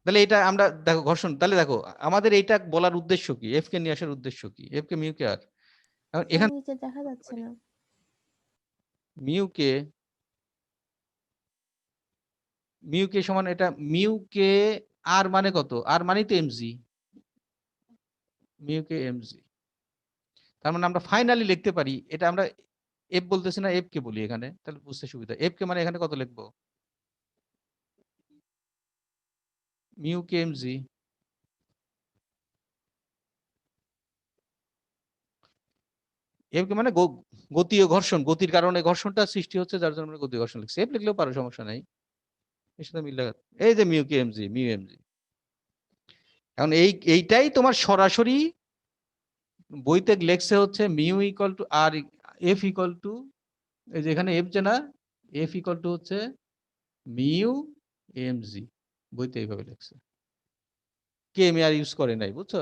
তাহলে এটা আমরা দেখো ঘর্ষণ, তাহলে দেখো আমাদের এইটা বলার উদ্দেশ্য কি, এফ কে নিয়ে আসার উদ্দেশ্য কি, এফ কে মিউ কে আর এখান নিচে দেখা যাচ্ছে না। মিউ কে সমান এটা মিউ কে আর মানে কত, আর মানে তো এমজি, মিউ কে এমজি। তার মানে আমরা ফাইনালি লিখতে পারি, এটা আমরা এফ বলতেছি না, এফ কে বলি এখানে, তাহলে বুঝতে সুবিধা। এফ কে মানে এখানে কত লিখবো, মিউ কে এমজি। এফ কে মানে গতি ও ঘর্ষণ, গতির কারণে ঘর্ষণটা সৃষ্টি হচ্ছে, যার জন্য আমরা গতি ঘর্ষণ লিখছি। এফ লিখলেও পারো, সমস্যা নাই, এর সাথে মিল লাগা। এই যে মিউ কে এমজি, মিউ এমজি। এখন এইটাই তোমার সরাসরি বইতে লেখছে হচ্ছে mu equal to R, F equal to, এই যে এখানে এফ যে না, এফ ইকুয়াল টু হচ্ছে মিউ এমজি, বইতে এইভাবে লেখছে। কে এম আর ইউজ করে নাই, বুঝছো?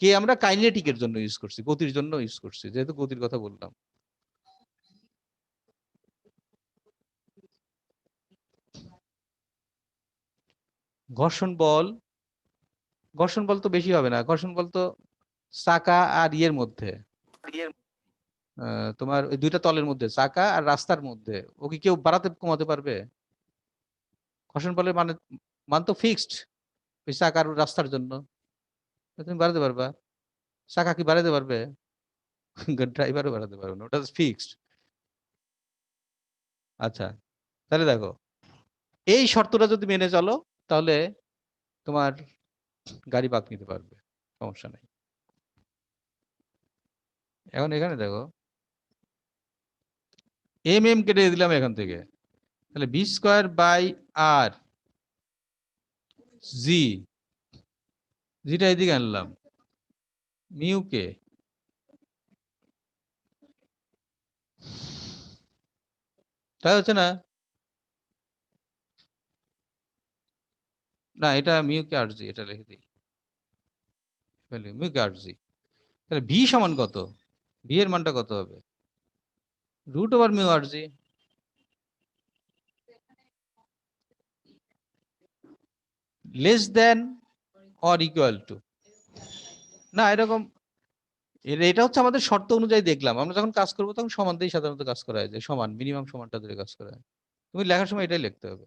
কে আমরা কাইনেটিকের জন্য ইউজ করছি, গতির জন্য ইউজ করছি, যেহেতু গতির কথা বললাম। ঘর্ষণ বল, ঘর্ষণ বল তো বেশি হবে না, ঘর্ষণ বল তো চাকা আর ইয়ের মধ্যে, তোমার ওই দুইটা তলের মধ্যে, চাকা আর রাস্তার মধ্যে। ও কি কেউ বাড়াতে কমাতে পারবে? ঘর্ষণ বলের মানে মান তো ফিক্সড, ওই চাকা আর রাস্তার জন্য। তুমি বাড়াতে পারবা? চাকা কি বাড়াতে পারবে? ড্রাইভারও বাড়াতে পারবে না, ওটা ফিক্সড। আচ্ছা, তাহলে দেখো এই শর্তটা যদি মেনে চলো, তাহলে তোমার গাড়ি বাঁক নিতে পারবে, সমস্যা নাই। এখন এখানে দেখো এম এম কেটে দিলাম এখান থেকে, তাহলে বি স্কোয়ার বাই আর জি, জিটা এদিকে আনলাম, মিউ কে, তাই হচ্ছে না? না, এটা মিউ কে আর জি, এটা লিখে দিই, মিউ কে আর জি। তাহলে ভি সমান কত, ভি এর মানটা কত হবে, root over mu r g. Less than or equal to, না এরকম, এটা হচ্ছে আমাদের শর্ত অনুযায়ী দেখলাম, আমরা যখন কাজ করবো তখন সমান দিয়েই সাধারণত কাজ করা হয়, যে সমান মিনিমাম সমানটা ধরে কাজ করা হয়। তুমি লেখার সময় এটাই লিখতে হবে।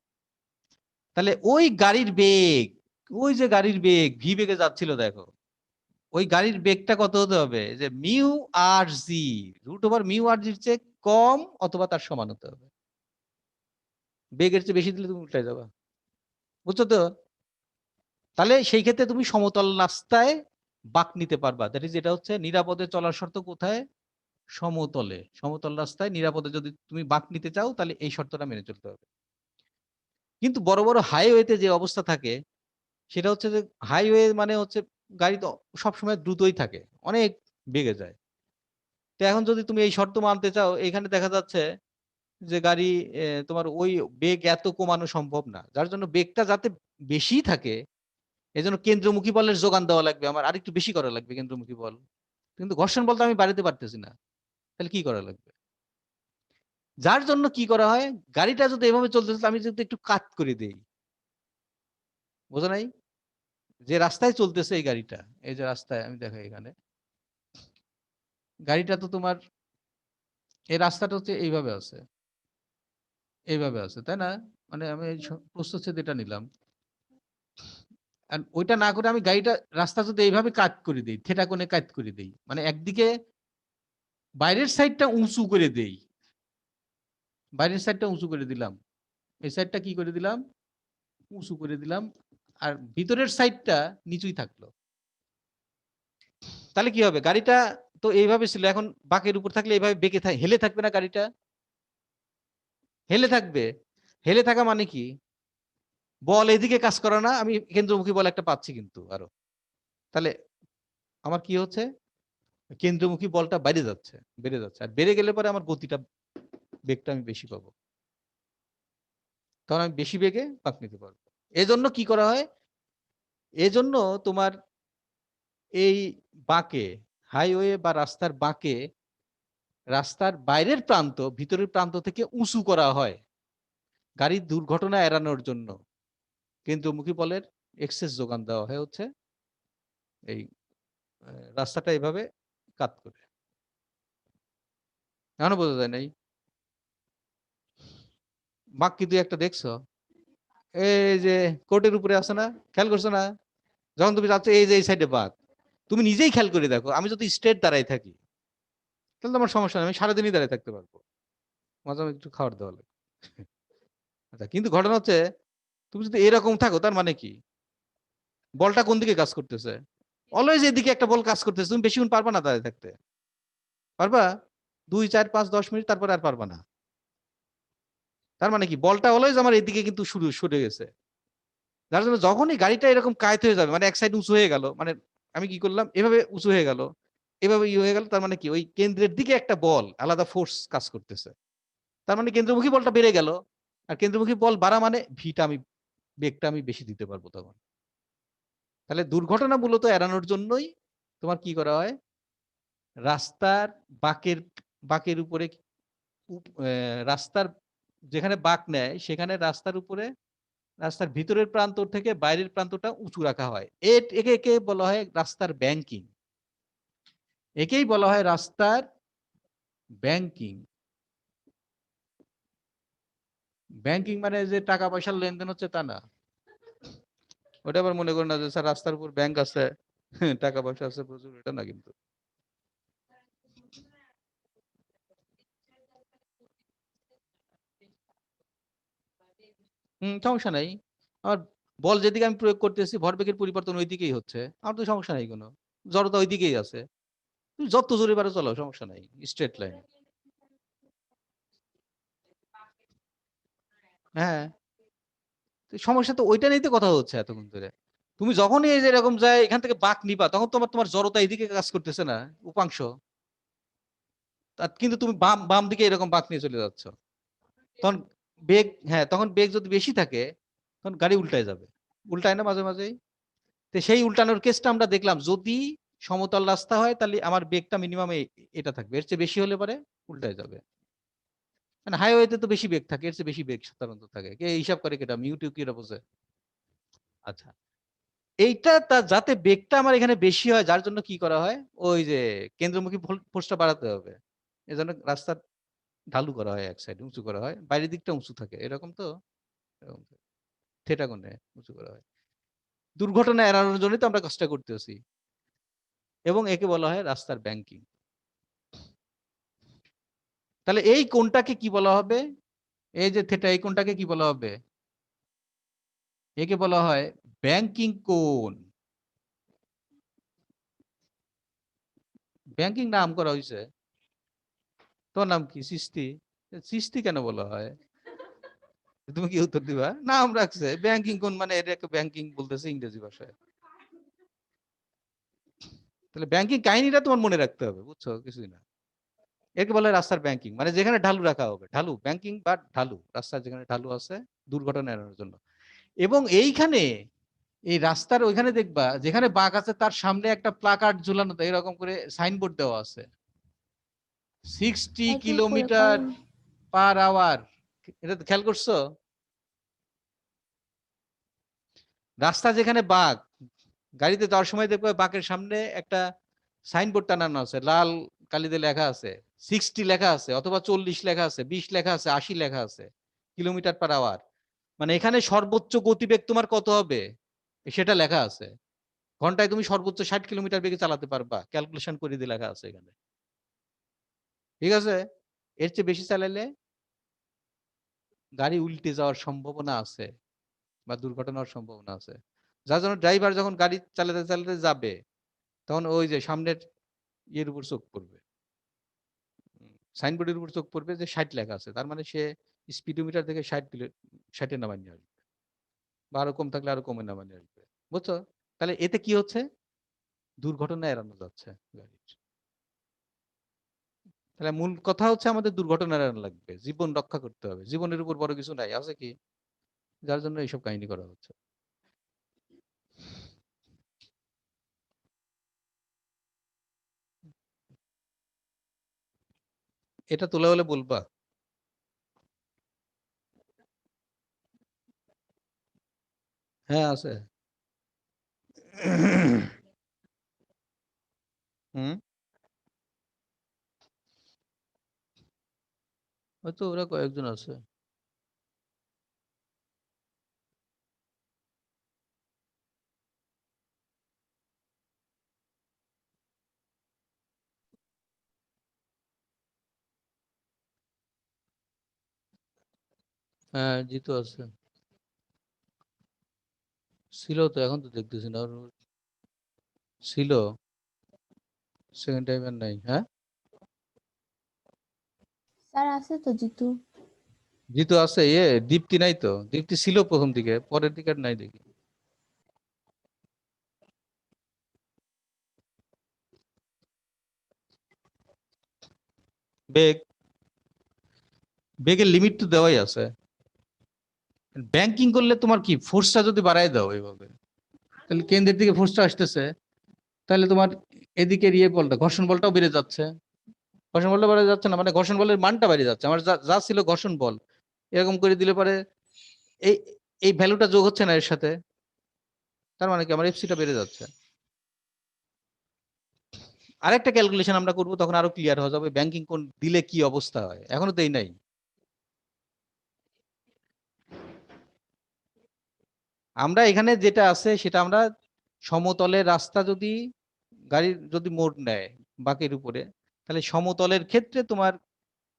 তাহলে ওই গাড়ির বেগ, ওই যে গাড়ির বেগ ভি বেগে যাচ্ছিল দেখো, ওই গাড়ির বেগটা কত হতে হবে, যে মিউ আর জি, রুট ওভার মিউ আর জির চেয়ে কম অথবা তার সমান হতে হবে। বেগের চেয়ে বেশি দিলে তুমি উল্টে যাবা, বুঝছো তো? তাহলে সেই ক্ষেত্রে তুমি সমতল রাস্তায় বাঁক নিতে পারবা, দ্যাট ইজ, এটা হচ্ছে নিরাপদে চলার শর্ত কোথায়, সমতলে, সমতল রাস্তায় নিরাপদে যদি তুমি বাঁক নিতে চাও, তাহলে এই শর্তটা মেনে চলতে হবে। কিন্তু বড় বড় হাইওয়েতে যে অবস্থা থাকে, সেটা হচ্ছে যে হাইওয়ে মানে হচ্ছে গাড়ি তো সবসময় দ্রুতই থাকে, অনেক বেগে যায়। তো এখন যদি তুমি এই শর্ত মানতে চাও, এখানে দেখা যাচ্ছে যে গাড়ি তোমার ওই বেগ এত কমানো সম্ভব না, যার জন্য বেগটা যাতে বেশি থাকে, এজন্য কেন্দ্রমুখী বলের যোগান দেওয়া লাগবে, আমার আরেকটু বেশি করা লাগবে কেন্দ্রমুখী বল। কিন্তু ঘর্ষণ বল তো আমি বাড়াতে পারতেছি না, তাহলে কি করা লাগবে? যার জন্য কি করা হয়, গাড়িটা যদি এভাবে চলতেছে, আমি যদি একটু কাট করে দেই, বোঝা নাই? যে রাস্তায় চলতেছে এই গাড়িটা, এই যে রাস্তায় আমি দেখাই এখানে, গাড়িটা তো তোমার এই রাস্তাটা হচ্ছে এইভাবে আছে, এইভাবে আছে, তাই না? মানে আমি এই প্রস্থচ্ছেদ এটা নিলাম, আর ওইটা না করে আমি গাড়িটা, রাস্তা যদি এইভাবে কাট করে দিই, থেটা কোণে কাট করে দিই, মানে একদিকে বাইরের সাইডটা উঁচু করে দেই, বাইরের সাইডটা উঁচু করে দিলাম, এই সাইডটা কি করে দিলাম, উঁচু করে দিলাম, আর ভিতরের সাইডটা নিচুই থাকলো। তাহলে কি হবে, গাড়িটা তো এইভাবে ছিল, এখন বাঁকের উপর থাকলে এইভাবে বেঁকে হেলে থাকবে না গাড়িটা, হেলে থাকবে। হেলে থাকা মানে কি, বল এদিকে কাজ করে না, আমি কেন্দ্রমুখী বল একটা পাচ্ছি কিন্তু আরো, তাহলে আমার কি হচ্ছে, কেন্দ্রমুখী বলটা বাইরে যাচ্ছে, বেড়ে যাচ্ছে, আর বেড়ে গেলে পরে আমার গতিটা, বেগটা আমি বেশি পাবো, তখন আমি বেশি বেগে বাঁক নিতে পারবো। এজন্য কি করা হয়, এজন্য তোমার এই বাঁকে, হাইওয়ে বা রাস্তার বাঁকে, রাস্তার বাইরের প্রান্ত ভিতরের প্রান্ত থেকে উঁচু করা হয় গাড়ির দুর্ঘটনা এড়ানোর জন্য। কেন্দ্রমুখী বলের এক্সেস যোগান দেওয়া হয় হচ্ছে এই রাস্তাটা এইভাবে কাত করে। এখনো বোঝা যায় নাই? বাঁক কি তুই একটা দেখছো? এই যে কোর্টের উপরে আছে না, খেয়াল করছো না? যখন তুমি যাচ্ছ এই যে এই সাইডে বাঁক, তুমি নিজেই খেয়াল করে দেখো, আমি যদি স্ট্রেট দাঁড়াই থাকি তাহলে তো আমার সমস্যা নেই, আমি সারাদিনই দাঁড়িয়ে থাকতে পারবো, মাঝে মাঝে একটু খাবার দেওয়া লাগে। আচ্ছা, কিন্তু ঘটনা হচ্ছে তুমি যদি এরকম থাকো তার মানে কি, বলটা কোন দিকে কাজ করতেছে? অলওয়েজ এদিকে একটা বল কাজ করতেছে, তুমি বেশিক্ষণ পারবা না দাঁড়িয়ে থাকতে। পারবা 2, 4, 5, 10 মিনিট, তারপরে আর পারবা না। তার মানে কি বলটা অলওয়েজ আমার এদিকে কিন্তু শুরু সরে গেছে। যার জন্য যখনই গাড়িটা এরকম কায়েত হয়ে যাবে, মানে এক সাইড উঁচু হয়ে গেল, মানে আমি কি করলাম এভাবে উঁচু হয়ে গেল, এভাবে হয়ে গেল, তার মানে কি ওই কেন্দ্রের দিকে একটা বল আলাদা ফোর্স কাজ করতেছে। তার মানে কেন্দ্রমুখী বলটা বেড়ে গেল, আর কেন্দ্রমুখী বল বাড়া মানে ভিটা আমি, বেগটা আমি বেশি দিতে পারবো তখন। তাহলে দুর্ঘটনা মূলত এড়ানোর জন্যই তোমার কি করা হয়, রাস্তার বাঁকের বাঁকের উপরে রাস্তার যেখানে বাঁক নেয় সেখানে রাস্তার উপরে, রাস্তার ভিতরের প্রান্ত থেকে বাইরের প্রান্তটা উঁচু রাখা হয়। একে একে বলা হয় রাস্তার ব্যাংকিং। একেই বলা হয় রাস্তার ব্যাংকিং। ব্যাংকিং মানে যে টাকা পয়সার লেনদেন হচ্ছে তা না। ওটা আবার মনে করেন না যে স্যার রাস্তার উপর ব্যাংক আছে, টাকা পয়সা আছে প্রচুর, এটা না কিন্তু। সমস্যা নাই। আমার বল যেদিকে আমি প্রয়োগ করতেছি ভরবেগের পরিবর্তন ওই দিকেই হচ্ছে, আমার তো সমস্যা নাই কোনো, জড়তা ওই দিকেই আছে। তুমি যত জোরে পারো চলো, সমস্যা নাই, স্ট্রেট লাইন। হ্যাঁ, তো সমস্যা তো ওইটা নিয়ে তো কথা হচ্ছে এতক্ষণ ধরে। তুমি যখনই এই যে এরকম যায় এখান থেকে বাঁক নিবা, তখন তোমার তোমার জড়তা এইদিকে কাজ করতেছে না, উপাংশ। কিন্তু তুমি বাম বাম দিকে এরকম বাঁক নিয়ে চলে যাচ্ছ, তখন বেগ, হ্যাঁ তখন বেগ যদি বেশি থাকে তখন গাড়ি উল্টায় যাবে। উল্টায় না মাঝে মাঝেই? তো সেই উল্টানোর কেসটা আমরা দেখলাম, যদি সমতল রাস্তা হয় তাহলে আমার বেগটা মিনিমাম এটা থাকবে, এর চেয়ে বেশি হলে পরে উল্টায় যাবে। মানে হাইওয়েতে তো বেশি বেগ থাকে, এর চেয়ে বেশি বেগ সাধারণত থাকে, কে হিসাব করে, কেটা ইউটিউব কি বোঝে? আচ্ছা, এইটা যাতে বেগটা আমার এখানে বেশি হয়, যার জন্য কি করা হয়, ওই যে কেন্দ্রমুখী ফোর্সটা বাড়াতে হবে, এজন্য রাস্তা ঢালু করা হয়, এক সাইড উঁচু করা হয়, বাইরের দিকটা উঁচু থাকে, এরকম তো, এরকম থেটা কোণে উঁচু করা হয়। দুর্ঘটনা এড়ানোর জন্যই তো আমরা কাজটা করতেছি, এবং একে বলা হয় রাস্তার ব্যাংকিং। তাহলে এই কোণটাকে কি বলা হবে? এই যে থেটা, এই কোণটাকে কি বলা হবে? একে বলা হয় ব্যাংকিং কোণ। ব্যাংকিং নাম করা হয়েছে। তোমার নাম কি? সৃষ্টি? সৃষ্টি কেন বলা হয়? তুমি কি উত্তর দিবা? নাম রাখছে ব্যাংকিং কোণ, মানে এটাকে ব্যাংকিং বলতেছে ইংরেজি ভাষায়। তাহলে ব্যাংকিং কাহিনীটা তোমার মনে রাখতে হবে, বুঝছো? কিছুই না। একে বলে রাস্তার ব্যাংকিং, মানে যেখানে ঢালু রাখা হবে, ঢালু ব্যাংকিং বা ঢালু রাস্তার যেখানে ঢালু আছে দুর্ঘটনা এড়ানোর জন্য। এবং এইখানে এই রাস্তার ওইখানে দেখবা যেখানে বাঁক আছে তার সামনে একটা প্লাকার্ড ঝুলানো, এরকম করে সাইনবোর্ড দেওয়া আছে, 60 কি করে কিলোমিটার বলেন? Per hour. এটা তো খেয়াল করছো? রাস্তা যেখানে বাঁক, গাড়িতে যাওয়ার সময় দেখবে বাঁকের সামনে একটা সাইনবোর্ড টানানো আছে, লাল কালিতে লেখা আছে 60 লেখা আছে, অথবা 40 লেখা আছে, 20 লেখা আছে, 80 লেখা আছে, কিলোমিটার পার আওয়ার। মানে এখানে সর্বোচ্চ গতিবেগ তোমার কত হবে সেটা লেখা আছে। ঘন্টায় তুমি সর্বোচ্চ 60 কিলোমিটার বেগে চালাতে পারবা, ক্যালকুলেশন করে দিয়ে লেখা আছে এখানে। ঠিক আছে? এর চেয়ে বেশি চালাইলে গাড়ি উল্টে যাওয়ার সম্ভাবনা আছে, বা দুর্ঘটনার সম্ভাবনা আছে। যার জন্য ড্রাইভার যখন গাড়ি চালাতে চালাতে যাবে, তখন ওই যে সামনের ইয়ের উপর চোখ পড়বে, সাইনবোর্ডের উপর চোখ পড়বে যে 60 লেখা আছে, তার মানে সে স্পিডোমিটার থেকে 60 নামায় নিয়ে আসবে, বা আরো কম থাকলে আরো কমে নামায় নিয়ে আসবে। বুঝছো? তাহলে এতে কি হচ্ছে, দুর্ঘটনা এড়ানো যাচ্ছে গাড়ির। তাহলে মূল কথা হচ্ছে আমাদের দুর্ঘটনা এড়ানো লাগবে, জীবন রক্ষা করতে হবে, জীবনের উপর বড় কিছু নাই, আছে কি? যার জন্য এইসব কাহিনী করা হচ্ছে। এটা তোলা হলে বলবা। হ্যাঁ আছে। হুম, হয়তো ওরা কয়েকজন আছে। হ্যাঁ জিতু আছে, ছিল তো, এখন তো দেখতেছি না। ছিল, সেকেন্ড টাইম আর নাই। হ্যাঁ স্যার আছে তো জিতু। জিতু আছে, দীপ্তি নাই তো, দীপ্তি ছিল প্রথম দিকে, পরের দিকে আর নাই দেখি। বেগ, বেগের লিমিট তো দেওয়াই আছে। ব্যাংকিং করলে তোমার কি ফোর্সটা যদি বাড়ায় দাও এইভাবে, তাহলে কেন্দ্রের দিকে ফোর্সটা আসতেছে, তাহলে তোমার এদিকের বলটা, ঘর্ষণ বলটাও বেড়ে যাচ্ছে। ঘর্ষণ বলটা বেড়ে যাচ্ছে না, মানে ঘর্ষণ বলের মানটা বেড়ে যাচ্ছে। আমার যা যা ছিল ঘর্ষণ বল, এরকম করে দিলে পরে এই এই ভ্যালুটা যোগ হচ্ছে না এর সাথে, তার মানে কি আমার এফসিটা বেড়ে যাচ্ছে। আরেকটা ক্যালকুলেশন আমরা করবো, তখন আরো ক্লিয়ার হয়ে যাবে ব্যাংকিং কোন দিলে কি অবস্থা হয়, এখনো তো এই নাই। আমরা এখানে যেটা আছে সেটা আমরা সমতলের রাস্তা যদি গাড়ির যদি মোড় নেয় বাঁকের উপরে, তাহলে সমতলের ক্ষেত্রে তোমার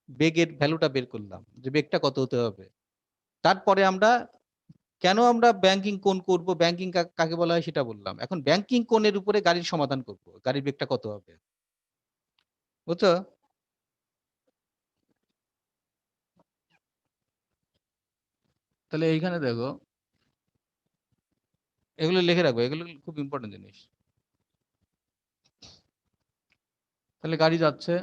বেগের ভ্যালুটা বের করলাম যে বেগটা কত হতে হবে। তারপরে আমরা কেন আমরা ব্যাংকিং কোণ করব, ব্যাংকিং কাকে বলা হয় সেটা বললাম। এখন ব্যাংকিং কোণের উপরে গাড়ির সমাধান করব, গাড়ির বেগটা কত হবে, বুঝছো? তাহলে এইখানে দেখো, এগুলো লিখে রাখবো, এগুলো খুব ইম্পর্টেন্ট জিনিস। তাহলে গাড়ি যাচ্ছে,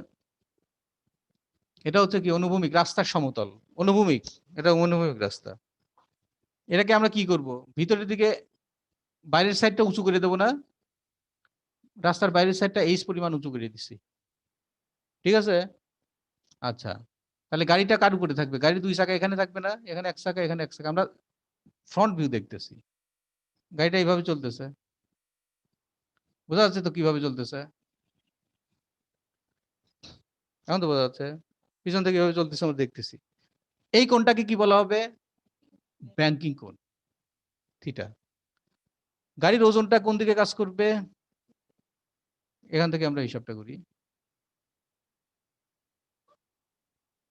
এটা হচ্ছে কি অনুভূমিক, রাস্তার সমতল, অনুভূমিক, এটা অনুভূমিক রাস্তা। এটাকে আমরা কি করব, ভিতরের দিকে বাইরের সাইডটা উঁচু করে দেবো না, রাস্তার বাইরের সাইডটা এইচ পরিমাণ উঁচু করে দিচ্ছি, ঠিক আছে? আচ্ছা, তাহলে গাড়িটা কার উপরে থাকবে, গাড়ির দুই চাকা এখানে থাকবে না, এখানে এক চাকা, এখানে এক চাকা, আমরা ফ্রন্ট ভিউ দেখতেছি, গাড়িটা এইভাবে চলতেছে, বোঝা যাচ্ছে তো কিভাবে চলতেছে? এখন তো বোঝা যাচ্ছে, পিছন থেকে কিভাবে চলতেছে আমরা দেখতেছি। এই কোণটাকে কি বলা হবে, ব্যাংকিং কোণ, থিটা। গাড়ির ওজনটা কোন দিকে কাজ করবে, এখান থেকে আমরা হিসাবটা করি।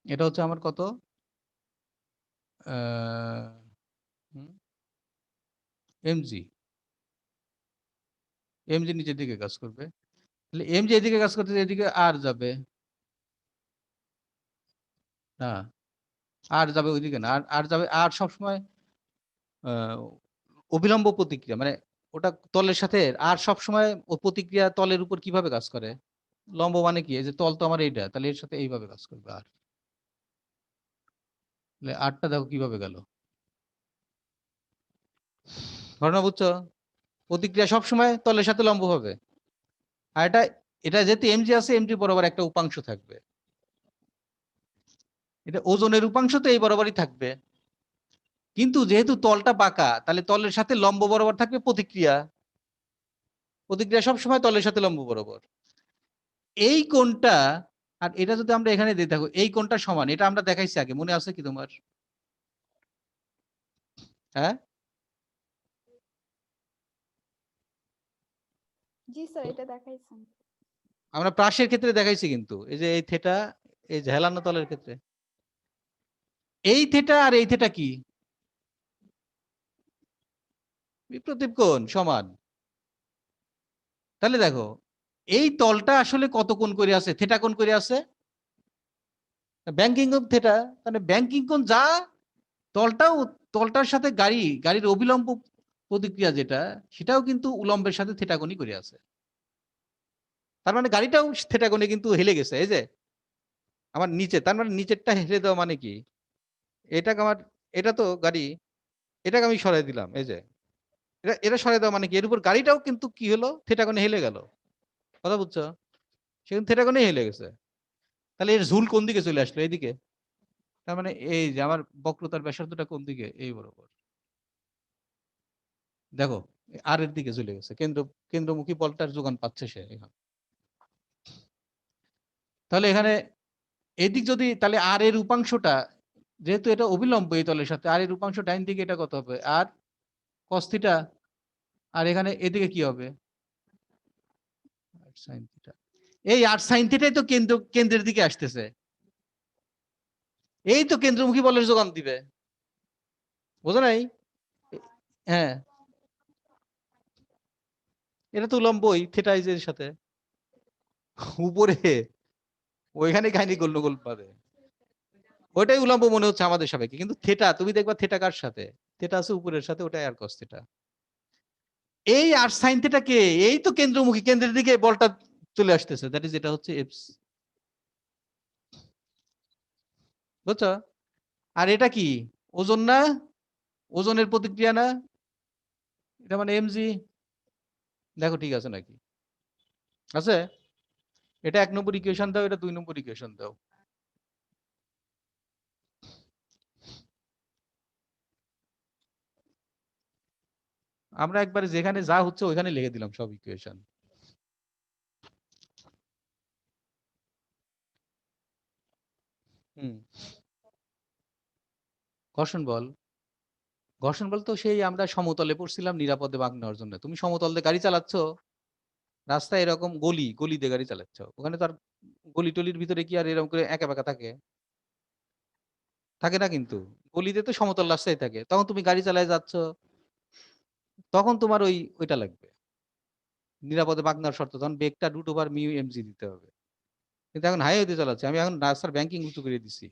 এটা হচ্ছে আমার কত, এমজি, এমজি নিচের দিকে কাজ করবে, তাহলে এমজি এদিকে কাজ করতে এদিকে আর যাবে না, আর যাবে ওইদিকে না, আর আর যাবে, আর সবসময় আহ, অবিলম্ব প্রতিক্রিয়া, মানে ওটা তলের সাথে আর সবসময় ও প্রতিক্রিয়া তলের উপর কিভাবে কাজ করে, লম্ব মানে কি, এই যে তল তো আমার এইটা, তাহলে এর সাথে এইভাবে কাজ করবে আর, তাহলে আরটা দেখো কিভাবে গেল, ঘটনা বুঝছো? প্রতিক্রিয়া সবসময় তলের সাথে লম্ব হবে। আর এটা, এটা যেহেতু এমজি আছে, এমজি বরাবর একটা উপাংশ থাকবে, এটা ওজনের উপাংশ তো এই বরাবরই থাকবে, কিন্তু যেহেতু তলটা বাঁকা, তাহলে তলের সাথে লম্ব বরাবর থাকবে প্রতিক্রিয়া, প্রতিক্রিয়া সবসময় তলের সাথে লম্ব বরাবর। এই কোণটা, আর এটা যদি আমরা এখানে দিয়ে থাকো, এই কোণটা সমান, এটা আমরা দেখাইছি আগে, মনে আছে কি তোমার? হ্যাঁ, জি স্যার, এটা দেখাইছেন। আমরা প্রাসের ক্ষেত্রে দেখাইছি, কিন্তু এই যে এই থেটা, এই যে হেলানো তলের ক্ষেত্রে, এই থেটা আর এই থেটা কি, বিপ্রতীপ কোণ সমান। তাহলে দেখো, এই তলটা আসলে কত কোণ করে আছে, থেটা কোণ করে আছে, ব্যাংকিং কোণ থেটা, মানে ব্যাংকিং কোণ যা, তলটাও, তলটার সাথে গাড়ির অবিলম্ব প্রতিক্রিয়া যেটা, সেটাও কিন্তু উলম্বের সাথে থেটা কোণই করে আছে। তার মানে গাড়িটাও থেটা কোণে কিন্তু হেলে গেছে, এই যে আমার নিচে, তার মানে নিচেরটা হেলে দেওয়া মানে কি, এটাকে আমার, এটা তো গাড়ি, এটাকে আমি সরাই দিলাম, এই যে এটা, এটা সরাই দেওয়া মানে কি, এর উপর গাড়িটাও কিন্তু কি হলো, থেটা কোণে হেলে গেল, কথা বুঝছো? সেখানে থেটা কোণে হেলে গেছে, তাহলে এর ঝুল কোন দিকে চলে আসলো, এইদিকে। তার মানে এই যে আমার বক্রতার ব্যাসার্ধটা কোন দিকে, এই বরাবর। দেখো আর এর দিকে চলে গেছে, কেন্দ্রমুখী বলটার যোগান পাচ্ছে সে এখানে। তাহলে এখানে এদিক যদি, তাহলে আর এর উপাংশটা, যেহেতু এটা অবিলম্ব এই তলের সাথে, আর এর উপাংশ ডাইন দিকে এটা কত হবে, আর cos θ। আর এখানে এদিকে কি হবে, sin θ। এই আর sin θ তো কেন্দ্রের দিকে আসতেছে, এই তো কেন্দ্রমুখী বলের যোগান দিবে, বোঝো নাই? হ্যাঁ, এটা তো উলম্বই থিটাইজের সাথে উপরে, ওইখানে কাহিনী গন্ডগোল পাবে। ওইটাই উলম্ব মনে হচ্ছে আমাদের সাপেক্ষে, কিন্তু থেটা তুমি দেখবা থেটা কার সাথে, থেটা আছে উপরের সাথে, ওটাই আর cos θ। এই আর সাইন থেটা কে, এই তো কেন্দ্রমুখী, কেন্দ্রের দিকে বলটা চলে আসতেছে, দ্যাট ইজ এটা হচ্ছে এফস, বুঝছো? আর এটা কি, ওজন না, ওজনের প্রতিক্রিয়া না, এটা মানে এমজি। দেখো ঠিক আছে নাকি, আছে? এটা 1 নম্বর ইকুয়েশন দাও, এটা 2 নম্বর ইকুয়েশন দাও। আমরা একবারে যেখানে যা হচ্ছে ওইখানে লিখে দিলাম সব ইকুয়েশন। হুম, ঘর্ষণ বল, ঘর্ষণ বল তো সেই আমরা সমতলে পড়ছিলাম নিরাপদে বাঁক নেওয়ার জন্য। তুমি সমতল দিয়ে গাড়ি চালাচ্ছ, রাস্তায় এরকম গলি গলি দিয়ে গাড়ি চালাচ্ছ, ওখানে তো আর গলি টলির ভিতরে কি আর এরকম করে একা বেঁকা থাকে, থাকে না কিন্তু। গলিতে তো সমতল রাস্তায় থাকে, তখন তুমি গাড়ি চালায় যাচ্ছ, তখন তোমার ওইটা লাগবে নিরাপদে বাঁক নেওয়ার শর্ত, তখন বেগটা √μ mg দিতে হবে। কিন্তু এখন হাইওয়েতে চালাচ্ছি আমি, এখন রাস্তার ব্যাংকিং উঁচু করে দিচ্ছি,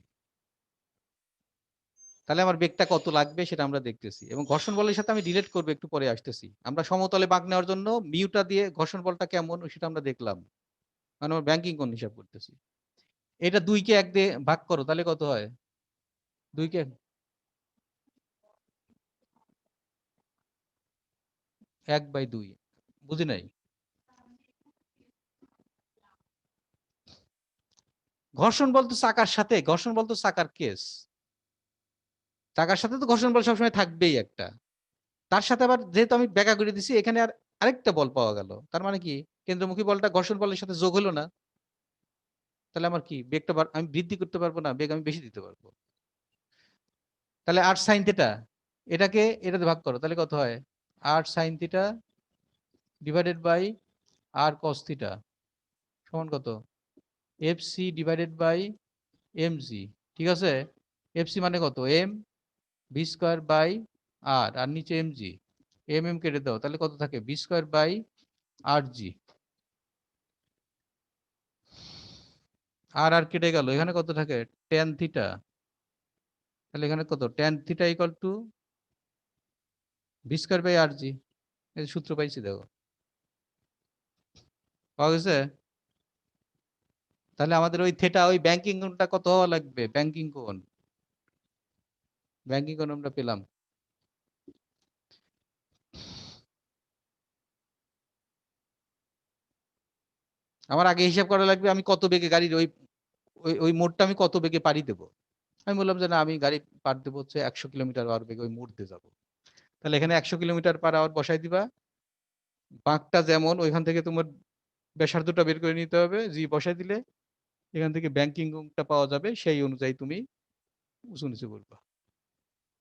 তাহলে আমার বেগটা কত লাগবে সেটা আমরা দেখতেছি, এবং ঘর্ষণ বলের সাথে আমি রিলেট করবো একটু পরে আসতেছি। আমরা সমতলে বাঁক নেওয়ার জন্য মিউটা দিয়ে ঘর্ষণ বলটা কেমন সেটা আমরা দেখলাম, কারণ আমরা ব্যাংকিং কোণ হিসাব করতেছি। এটা 2 কে 1 দিয়ে ভাগ করো, তাহলে কত হয়, 2 কে 1/2, বুঝি নাই। ঘর্ষণ বল তো চাকার সাথে, ঘর্ষণ বল তো চাকার কেস, চাকার সাথে তো ঘর্ষণ বল সবসময় থাকবেই একটা, তার সাথে আবার যেহেতু আমি ব্যাখ্যা করে দিছি, এখানে আর আরেকটা বল পাওয়া গেল, তার মানে কি কেন্দ্রমুখী বলটা ঘর্ষণ বলের সাথে যোগ হলো না, তাহলে আমার কি বেগটা আমি বৃদ্ধি করতে পারবো না, বেগ আমি বেশি দিতে পারবো। তাহলে আর সাইন থিটা, এটাকে এটাতে ভাগ করো, তাহলে কত হয়, R sine theta divided by R cos theta সমান কত, F C divided by M G. ঠিক আছে, এফ সি মানে কত, M V square by R, আর নিচে এম জি, এম কেটে দাও, তাহলে কত থাকে, V square by R G. R কেটে গেল, এখানে কত থাকে, ট্যান থিটা, তাহলে এখানে কত, tan theta equal to V square by R G. এই সূত্র পাইছি, দেখো পাওয়া গেছে। তাহলে আমাদের ওই থেটা, ওই ব্যাংকিং কোণটা কত হওয়া লাগবে, ব্যাংকিং কোণ, ব্যাংকিং কোণ আমরা পেলাম। আমার আগে হিসাব করা লাগবে আমি কত বেগে গাড়ির ওই ওই ওই মোড়টা আমি কত বেগে পাড়ি দেবো। আমি বললাম যে না, আমি গাড়ি পার দেবো হচ্ছে 100 কিলোমিটার বেগে ওই মোড় দিয়ে যাবো। তাহলে এখানে 100 কিলোমিটার/আওয়ার বসাই দিবা, বাঁকটা যেমন ওইখান থেকে তোমার ব্যাসার্ধটা বের করে নিতে হবে, জি বসাই দিলে এখান থেকে ব্যাংকিং কোণটা পাওয়া যাবে, সেই অনুযায়ী তুমি উঁচু নিচু করবা,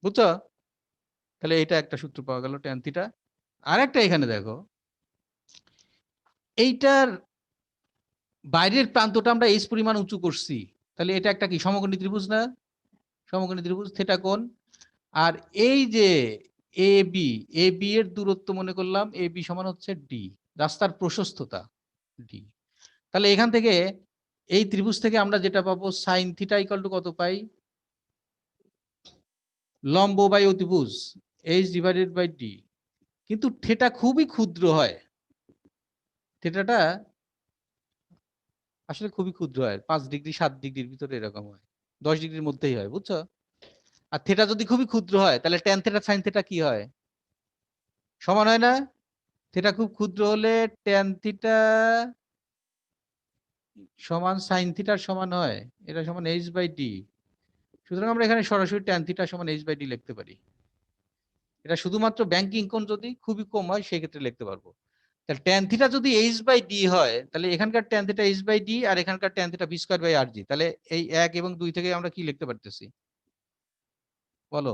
বুঝছো? তাহলে এটা একটা সূত্র পাওয়া গেল ট্যান থিটা। আর একটা এখানে দেখো, এইটার বাইরের প্রান্তটা আমরা এইচ পরিমাণ উঁচু করছি, তাহলে এটা একটা কি সমকোণী ত্রিভুজ না, সমকোণী ত্রিভুজ থিটা কোণ। আর এই যে এ বি এর দূরত্ব মনে করলাম, এ বি সমান হচ্ছে ডি, রাস্তার প্রশস্ততা ডি। তাহলে এখান থেকে এই ত্রিভুজ থেকে আমরা যেটা পাবো সাইন থিটা ইকুয়াল টু কত পাই, লম্ব বাই অতিভুজ এইচ ডিভাইডেড বাই ডি। কিন্তু থিটা খুবই ক্ষুদ্র হয়, থিটাটা আসলে খুবই ক্ষুদ্র হয়, 5 ডিগ্রি 7 ডিগ্রির ভিতরে এরকম হয়, 10 ডিগ্রির মধ্যেই হয়, বুঝছো? আর থিটা যদি খুবই ক্ষুদ্র হয়, তাহলে ট্যান থিটা সাইন থিটা কি হয়, সমান হয় না? থিটা খুব ক্ষুদ্র হলে ট্যান থিটা সমান সাইন থিটার সমান হয়, এটা সমান এইচ/ডি। সুতরাং আমরা এখানে সরাসরি ট্যান থিটা সমান এইচ/ডি লিখতে পারি। এটা শুধুমাত্র ব্যাংকিং কোণ যদি খুবই কম হয় সেই ক্ষেত্রে লিখতে পারবো। তাহলে ট্যান থিটা যদি h/d হয় তাহলে এখানকার ট্যান থিটা h/d আর এখানকার ট্যান থিটা v²/rg, তাহলে এই 1 এবং 2 থেকে আমরা কি লিখতে পারতেছি বলো?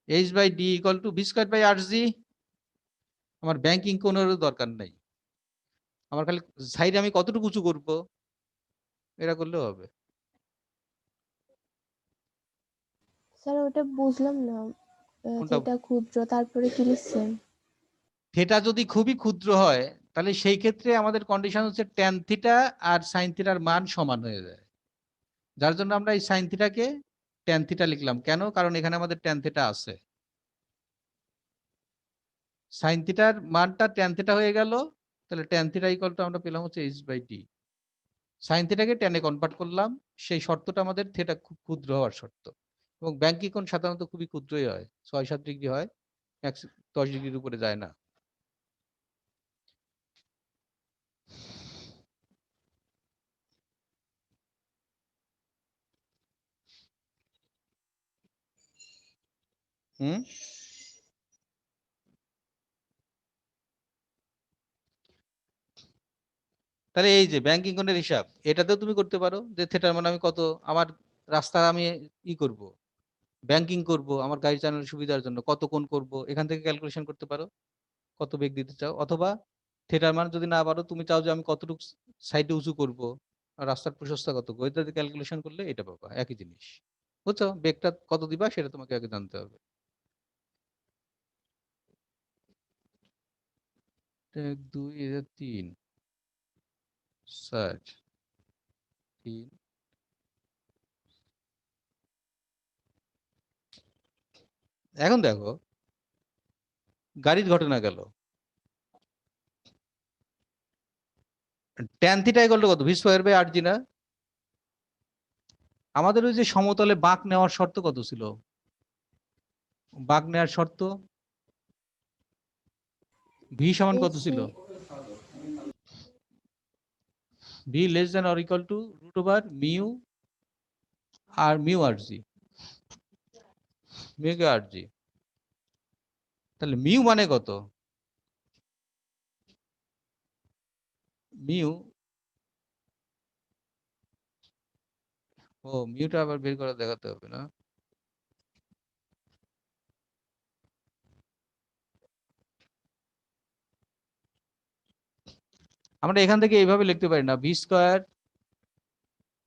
h/d = v²/rg। আমার ব্যাংকিং কোণেরও দরকার নাই, আমার খালি সাইডে আমি কতটুকু উঁচু করব এটা করলেও হবে। স্যার ওটা বুঝলাম না, কোনটা? যেটা ক্ষুদ্র তারপরে কি লিখছেন? থিটা যদি খুবই ক্ষুদ্র হয় তাহলে সেই ক্ষেত্রে আমাদের কন্ডিশন হচ্ছে ট্যান থিটা আর সাইন থিটার মান সমান হয়ে যায়, যার জন্য আমরা এই সাইন থিটাকে ট্যান থিটা লিখলাম। কেন? কারণ এখানে আমাদের ট্যান থিটা আছে, সাইন থিটার মানটা ট্যান থিটা হয়ে গেল, তাহলে ট্যান থিটা ইকুয়াল টু আমরা পেলাম হচ্ছে h/d। সাইন থিটাকে ট্যানে কনভার্ট করলাম, সেই শর্তটা আমাদের থিটা খুব ক্ষুদ্র হওয়ার শর্ত, এবং ব্যাংকিং কোণ সাধারণত খুবই ক্ষুদ্রই হয়, 6-7 ডিগ্রি হয়, 10 ডিগ্রির উপরে যায় না। হুম, তাহলে এই যে ব্যাংকিং কোণের হিসাব এটাতেও তুমি করতে পারো যে থিটার মানে আমি কত, আমার রাস্তা আমি করব, ব্যাংকিং করব, আমার গাড়ি চালানোর সুবিধার জন্য কত কোণ করব এখান থেকে ক্যালকুলেশন করতে পারো, কত বেগ দিতে চাও। অথবা থিটার মান যদি না পারো, তুমি চাও যে আমি কতটুকু সাইডে উঁচু করব আর রাস্তার প্রশস্ত কত, ওইটাতে ক্যালকুলেশন করলে এটা পাবা, একই জিনিস। বুঝছো? বেগটা কত দিবা সেটা তোমাকে আগে জানতে হবে। 1 2 3 4 3। এখন দেখো গাড়ির ঘটনা গেল, ট্যান থিটা ইকুয়াল টু কত, v²/rg না? আমাদের ওই যে সমতলে বাঁক নেওয়ার শর্ত কত ছিল? বাঁক নেওয়ার শর্ত v সমান কত ছিল? v less than or equal to √μ R μ/rg, μ/rg। তাহলে মিউ মানে কত? মিউ, ও মিউটা আবার বের করে দেখাতে হবে না? আমরা এখান থেকে এইভাবে লিখতে পারি না, v²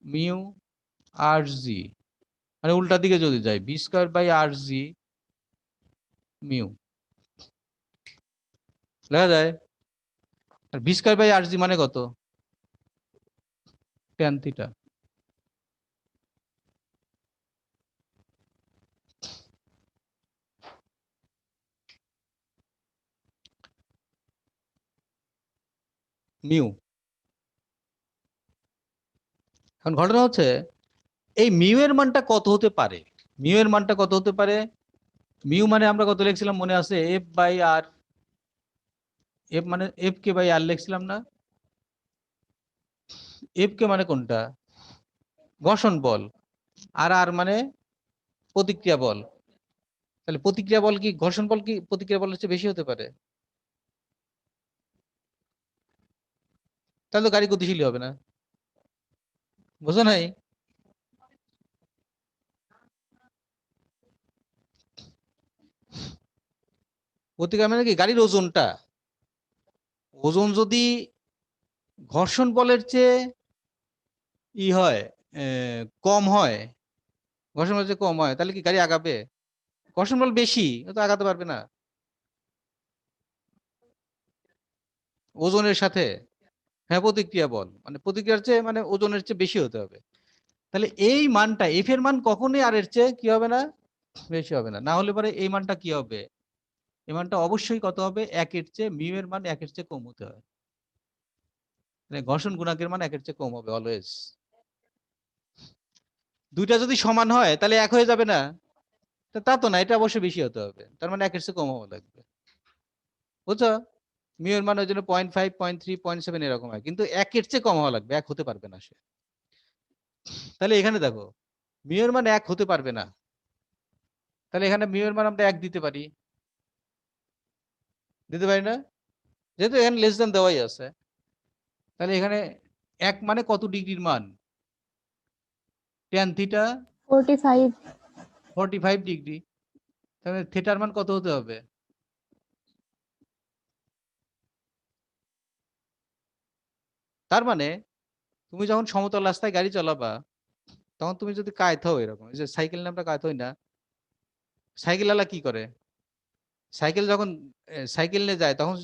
মিউ rg, মানে উল্টা দিকে যদি যাই v²/rg মিউ লেখা যায়। আর v²/rg মানে কত? Tan theta. মিউ। এখন ঘটনা হচ্ছে এই মিউ এর মানটা কত হতে পারে, মিউ এর মানটা কত হতে পারে? মিউ মানে আমরা কত লিখছিলাম মনে আছে? f/r, এফ মানে এফ কে বাই আর লিখছিলাম না? এফ কে মানে কোনটা? ঘর্ষণ বল, আর আর মানে প্রতিক্রিয়া বল। তাহলে প্রতিক্রিয়া বল কি ঘর্ষণ বল কি প্রতিক্রিয়া বলের চেয়ে বেশি হতে পারে? তাহলে তো গাড়ি গতিশীল হবে না। বুঝো নাই? প্রতিক্রিয়া মানে কি গাড়ির ওজনটা, ওজন যদি ঘর্ষণ বলের চেয়ে হয় কম হয়, ঘর্ষণ বলের চেয়ে কম হয়, তাহলে কি গাড়ি আগাবে? ঘর্ষণ বল বেশি, ও তো আগাতে পারবে না ওজনের সাথে। হ্যাঁ, প্রতিক্রিয়া বল মানে প্রতিক্রিয়ার চেয়ে মানে ওজনের চেয়ে বেশি হতে হবে। তাহলে এই মানটা এফ এর মান কখনোই আর এর চেয়ে কি হবে না, বেশি হবে না। না হলে পরে এই মানটা কি হবে? এই মানটা অবশ্যই কত হবে? 1 এর চেয়ে, মিউ এর মান 1 এর চেয়ে কম হতে হয়, মানে ঘর্ষণ গুণাঙ্কের মান 1 এর চেয়ে কম হবে অলওয়েজ। দুইটা যদি সমান হয় তাহলে 1 হয়ে যাবে না? তা তো না, এটা অবশ্যই বেশি হতে হবে, তার মানে 1 এর চেয়ে কম হওয়া লাগবে। বুঝছো? মিউ এর মান ওই জন্য 0.5 0.3 0.7 এরকম হয়, কিন্তু 1 এর চেয়ে কম হওয়া লাগবে, 1 হতে পারবে না সে। তাহলে এখানে দেখো মিউ এর মান 1 হতে পারবে না, তাহলে এখানে মিউ এর মান আমরা 1 দিতে পারি, দিতে পারি না, যেহেতু এখানে লেস দেন দেওয়াই আছে, তাহলে এখানে এক মানে কত ডিগ্রির মান, tan থিটা 45। 45 ডিগ্রি, তাহলে থিটার মান কত হতে হবে? তার মানে তুমি যখন সমতল রাস্তায় গাড়ি চালাবা, তখন তুমি যদি কায়ত হও এরকম, এই যে সাইকেল নিয়ে আমরা কায়ত হই না, সাইকেলওয়ালা কি করে, সাইকেল যখন সাইকেল নিয়ে যায় তখন,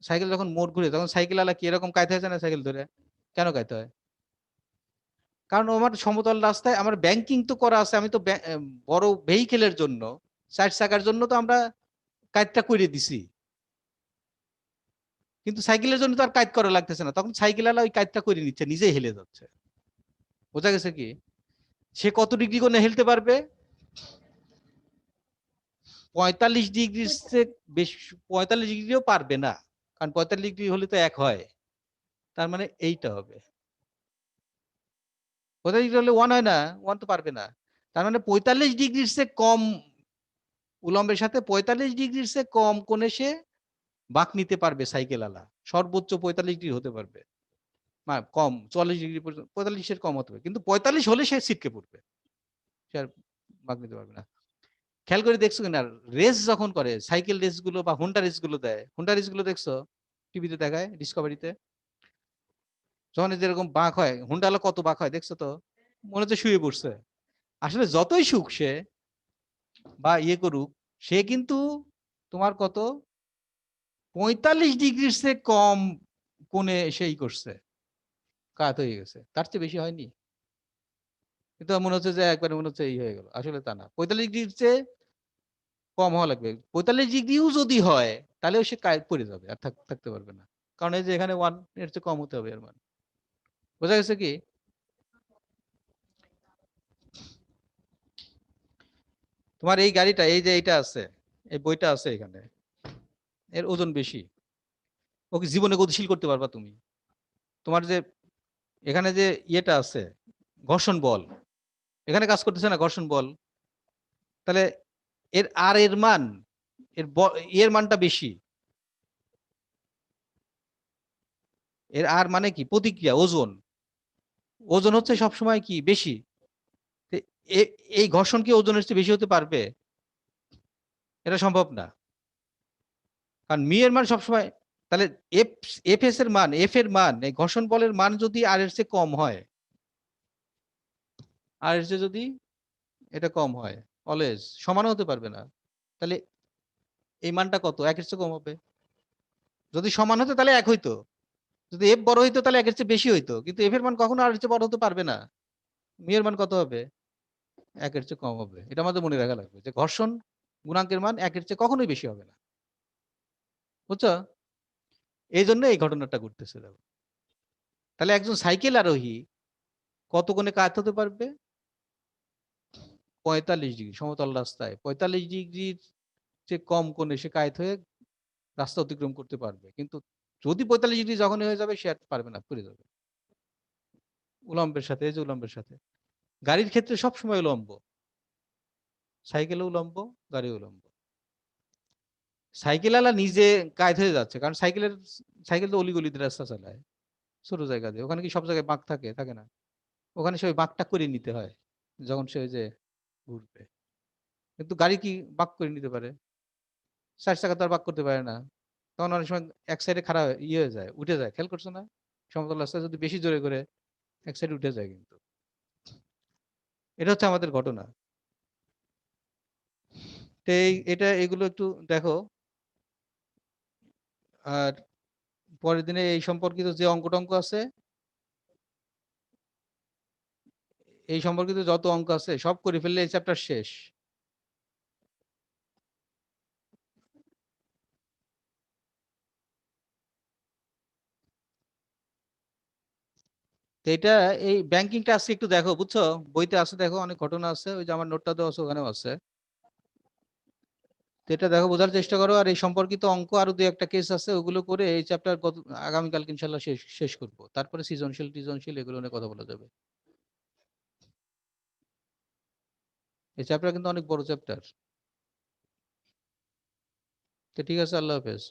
সাইকেল যখন মোড় ঘুরে তখন সাইকেলওয়ালা কি এরকম কায়তে হয়েছে না সাইকেল ধরে? কেন কায়তে হয়? কারণ আমার সমতল রাস্তায় আমার ব্যাংকিং তো করা আছে, আমি তো বড় ভেহিকেলের জন্য, 4 চাকার জন্য তো আমরা কায়তটা করে দিছি, কিন্তু সাইকেলের জন্য তো আর কায়ত করা লাগতেছে না, তখন সাইকেলওয়ালা ওই কায়তটা করে নিচ্ছে, নিজেই হেলে যাচ্ছে। বোঝা গেছে কি? সে কত ডিগ্রি করে হেলতে পারবে? 45 ডিগ্রির চেয়ে বেশি, 45 ডিগ্রিও পারবে না, কারণ 45 ডিগ্রি হলে তো এক হয়, তার মানে এইটা হবে। 45 ডিগ্রি হলে 1 হয় না, 1 তো পারবে না, তার মানে 45 ডিগ্রির চেয়ে কম উলম্বের সাথে 45 ডিগ্রির চেয়ে কম কোণে সে বাঁক নিতে পারবে সাইকেল আলা, সর্বোচ্চ 45 ডিগ্রি হতে পারবে, কম 44 ডিগ্রি পর্যন্ত, 45-এর কম হতে পারবে, কিন্তু 45 হলে সে ছিটকে পড়বে, সে আর বাঁক নিতে পারবে না। খেয়াল করে দেখছো কিনা, রেস যখন করে সাইকেল রেস গুলো বা হুন্ডা রেস গুলো দেয়, হুন্ডা রেস গুলো দেখছো, টিভিতে দেখায়, ডিসকভারিতে, যখন যেরকম বাঁক হয় হুন্ডালা কত বাঁক হয় দেখছো তো, মনে হচ্ছে শুয়ে পড়ছে, আসলে যতই সুখ সে বা ইয়ে করুক, সে কিন্তু তোমার কত 45 ডিগ্রির চেয়ে কম কোণে সেই করছে, কাত হয়ে গেছে, তার চেয়ে বেশি হয়নি, কিন্তু মনে হচ্ছে যে একবারে মনে হচ্ছে এই হয়ে গেল, আসলে তা না, 45 ডিগ্রির চেয়ে কম হওয়া লাগবে, 45 ডিগ্রিও যদি হয় তাহলেও সে পড়ে যাবে, আর থাকতে পারবে না, কারণ এই যে এখানে 1 এর চেয়ে কম হতে হবে এর মান। বোঝা গেছে কি? তোমার এই গাড়িটা, এই যে এইটা আছে, এই বইটা আছে এখানে, এর ওজন বেশি, ওকে জীবনে গতিশীল করতে পারবা তুমি? তোমার যে এখানে যে ইয়েটা আছে, ঘর্ষণ বল, এখানে কাজ করতেছে না ঘর্ষণ বল, তাহলে এর আর এর মান, এর মানটা বেশি, এর আর মানে কি প্রতিক্রিয়া, ওজন, ওজন হচ্ছে সবসময় কি বেশি, এই ঘর্ষণ কি ওজনের চেয়ে বেশি হতে পারবে? এটা সম্ভব না, কারণ মি এর মান সবসময়, তাহলে এফ, এফ এস এর মান, এফ এর মান, এই ঘর্ষণ বলের মান যদি আর এর চেয়ে কম হয়, আর এর চেয়ে যদি এটা কম হয়, অলওয়েজ সমান হতে পারবে না, তাহলে এই মানটা কত, একের চেয়ে কম হবে, যদি সমান হতো তাহলে এক হইতো, যদি এফ বড় হইতো তাহলে একের চেয়ে বেশি হইতো, কিন্তু এফ এর মান কখনো আর এর চেয়ে বড় হতে পারবে না, মি এর মান কত হবে, একের চেয়ে কম হবে, এটা আমাদের মনে রাখা লাগবে যে ঘর্ষণ গুণাঙ্কের মান একের চেয়ে কখনোই বেশি হবে না, বুঝছো? এই জন্য এই ঘটনাটা ঘটতেছে, দেখো, তাহলে একজন সাইকেল আরোহী কত কোণে কাত হতে পারবে? 45 ডিগ্রি, সমতল রাস্তায় 45 ডিগ্রির চেয়ে কম কোণে সে কায়েত হয়ে রাস্তা অতিক্রম করতে পারবে, কিন্তু যদি 45 ডিগ্রি যখন হয়ে যাবে সে আর পারবে না, পড়ে যাবে উলম্বের সাথে, এই যে উলম্বের সাথে, গাড়ির ক্ষেত্রে সবসময় উলম্ব, সাইকেলও উলম্ব, গাড়িও উলম্ব, সাইকেলওয়ালা নিজে কায়েত হয়ে যাচ্ছে, কারণ সাইকেল তো অলিগলিতে রাস্তা চালায়, ছোট জায়গা দিয়ে, ওখানে কি সব জায়গায় বাঁক থাকে? থাকে না, ওখানে সে ওই বাঁকটা করে নিতে হয় যখন সে ওই যে ঘুরবে, কিন্তু গাড়ি কি বাঁক করে নিতে পারে? 4 চাকা তো আর বাঁক করতে পারে না, তখন অনেক সময় এক সাইডে খারাপ ইয়ে হয়ে যায়, উঠে যায়, খেয়াল করছো না? সমতল রাস্তায় যদি বেশি জোরে করে এক সাইডে উঠে যায়, কিন্তু এটা হচ্ছে আমাদের ঘটনা। তো এটা এগুলো একটু দেখো, আর পরের দিনে এই সম্পর্কিত যে অঙ্ক টঙ্ক আছে, এই সম্পর্কিত যত অঙ্ক আছে সব করে ফেললে এই চ্যাপ্টার শেষ। তো এটা, এই ব্যাংকিংটা আজকে একটু দেখো, বুঝছো? বইতে আছে, দেখো অনেক ঘটনা আছে, ওই যে আমার নোটটা দেওয়া আছে ওখানেও আছে, তো এটা দেখো, বোঝার চেষ্টা করো, আর এই সম্পর্কিত অঙ্ক আরো 2-1টা কেস আছে, ওগুলো করে এই চ্যাপ্টার আগামীকালকে ইনশাল্লাহ শেষ শেষ করবো, তারপরে সৃজনশীল টিজনশীল এগুলো নিয়ে কথা বলা যাবে। এই চ্যাপ্টার কিন্তু অনেক বড় চ্যাপ্টার। তো ঠিক আছে, আল্লাহ হাফেজ।